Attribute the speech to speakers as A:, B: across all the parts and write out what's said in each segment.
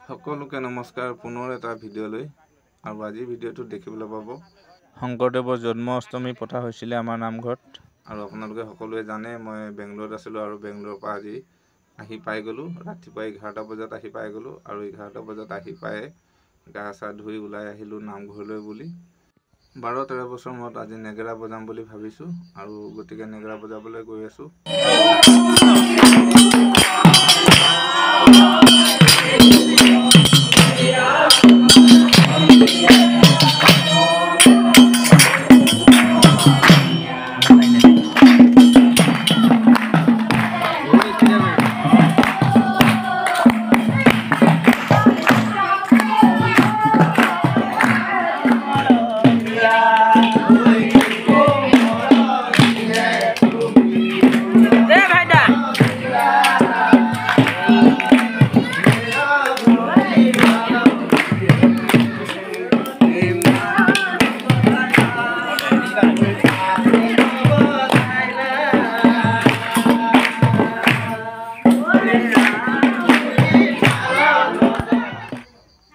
A: সকলোকে নমস্কাৰ পুনৰ এটা ভিডিঅ'লৈ আৰু আজি ভিডিঅ'টো দেখিবলৈ পাব শংকৰদেৱৰ জন্ম অষ্টমী পতা হৈছিলে আমাৰ নামঘৰত আৰু আপোনালোকে সকলোৱে জানে মই বেংগলোৰত আছিলোঁ আৰু বেংগলোৰৰ পৰা আজি আহি পাই গ'লোঁ ৰাতিপুৱা 11টা বজাত আহি পাই গ'লোঁ আৰু 11টা বজাত আহি পাই গা চা ধুই ওলাই আহিলোঁ নামঘৰলৈ বুলি 12-13 বছৰ মূৰত আজি নেগেৰা বজাম বুলি ভাবিছোঁ আৰু গতিকে নেগেৰা বজাবলৈ গৈ আছোঁ।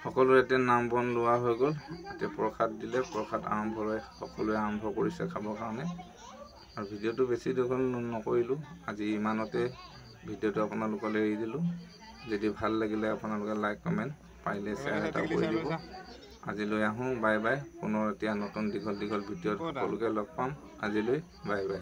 A: সকলোৰে এতিয়া নাম বন লোৱা হৈ গ'ল এতিয়া প্ৰসাদ দিলে প্ৰসাদ সকলোৱে আৰম্ভ কৰিছে খাবৰ কাৰণে আৰু ভিডিঅ'টো বেছি দীঘল নকৰিলোঁ আজি ইমানতে ভিডিঅ'টো আপোনালোকলৈ এৰি দিলোঁ যদি ভাল লাগিলে আপোনালোকে লাইক কমেণ্ট পাৰিলে শ্বেয়াৰ এটা কৰি দিব আজিলৈ আহোঁ বাই বাই পুনৰ এতিয়া নতুন দীঘল ভিডিঅ'ত সকলোকে লগ পাম আজিলৈ বাই বাই।